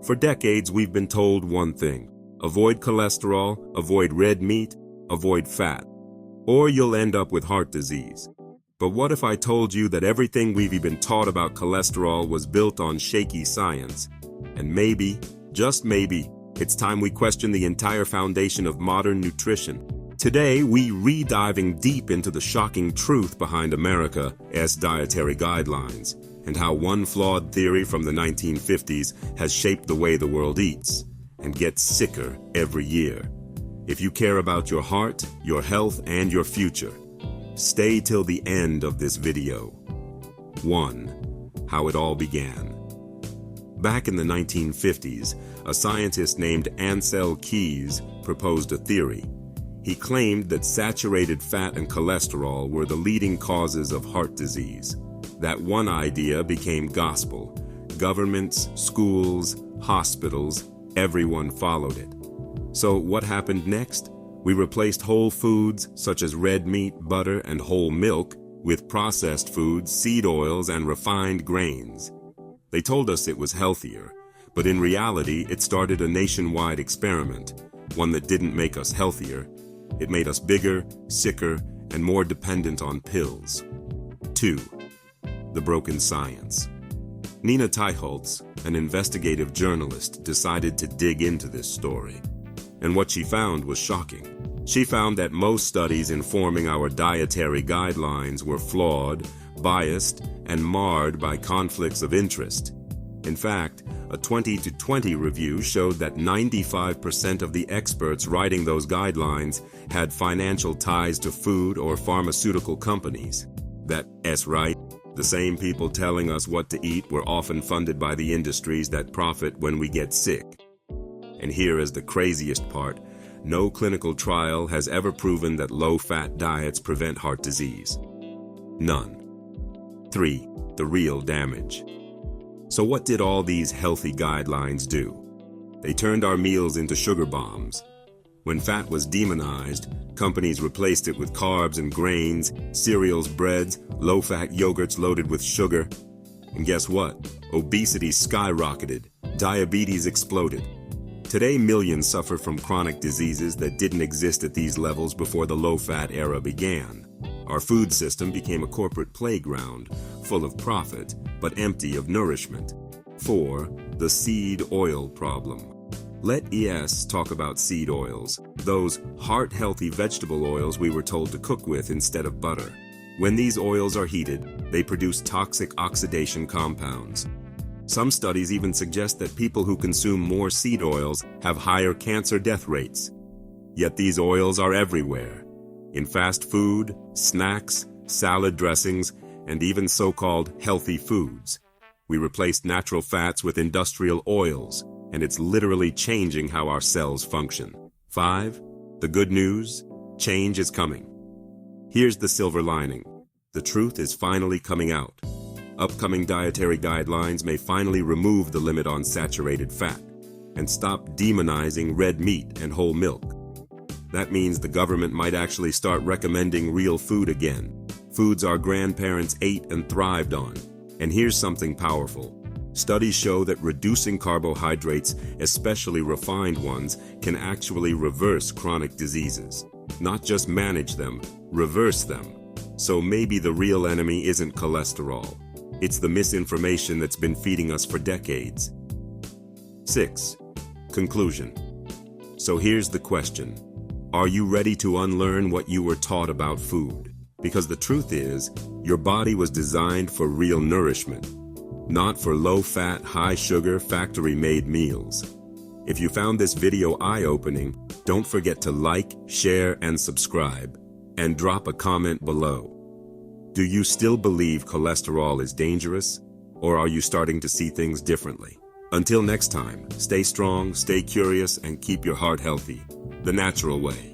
For decades, we've been told one thing: avoid cholesterol, avoid red meat, avoid fat, or you'll end up with heart disease. But what if I told you that everything we've been taught about cholesterol was built on shaky science? And maybe, just maybe, it's time we question the entire foundation of modern nutrition. Today, we re-diving deep into the shocking truth behind America's dietary guidelines, and how one flawed theory from the 1950s has shaped the way the world eats and gets sicker every year. If you care about your heart, your health, and your future, stay till the end of this video. 1. How it all began. Back in the 1950s, a scientist named Ansel Keys proposed a theory. He claimed that saturated fat and cholesterol were the leading causes of heart disease. That one idea became gospel. Governments, schools, hospitals, everyone followed it. So what happened next? We replaced whole foods such as red meat, butter, and whole milk with processed foods, seed oils, and refined grains. They told us it was healthier, but in reality, it started a nationwide experiment, one that didn't make us healthier. It made us bigger, sicker, and more dependent on pills. 2. The broken science. Nina Teicholz, an investigative journalist, decided to dig into this story. And what she found was shocking. She found that most studies informing our dietary guidelines were flawed, biased, and marred by conflicts of interest. In fact, a 2020 review showed that 95% of the experts writing those guidelines had financial ties to food or pharmaceutical companies. That's right. The same people telling us what to eat were often funded by the industries that profit when we get sick. And here is the craziest part: no clinical trial has ever proven that low-fat diets prevent heart disease. None. 3. The real damage. So what did all these healthy guidelines do? They turned our meals into sugar bombs. When fat was demonized, companies replaced it with carbs and grains, cereals, breads, low-fat yogurts loaded with sugar. And guess what? Obesity skyrocketed. Diabetes exploded. Today, millions suffer from chronic diseases that didn't exist at these levels before the low-fat era began. Our food system became a corporate playground, full of profit, but empty of nourishment. 4. The seed oil problem. Let's talk about seed oils, those heart-healthy vegetable oils we were told to cook with instead of butter. When these oils are heated, they produce toxic oxidation compounds. Some studies even suggest that people who consume more seed oils have higher cancer death rates. Yet these oils are everywhere, in fast food, snacks, salad dressings, and even so-called healthy foods. We replaced natural fats with industrial oils, and it's literally changing how our cells function. 5. The good news: change is coming. Here's the silver lining. The truth is finally coming out. Upcoming dietary guidelines may finally remove the limit on saturated fat and stop demonizing red meat and whole milk. That means the government might actually start recommending real food again, foods our grandparents ate and thrived on. And here's something powerful. Studies show that reducing carbohydrates, especially refined ones, can actually reverse chronic diseases. Not just manage them, reverse them. So maybe the real enemy isn't cholesterol. It's the misinformation that's been feeding us for decades. 6. Conclusion. So here's the question. Are you ready to unlearn what you were taught about food? Because the truth is, your body was designed for real nourishment, not for low-fat, high-sugar, factory-made meals. If you found this video eye-opening, don't forget to like, share, and subscribe, and drop a comment below. Do you still believe cholesterol is dangerous, or are you starting to see things differently? Until next time, stay strong, stay curious, and keep your heart healthy, the natural way.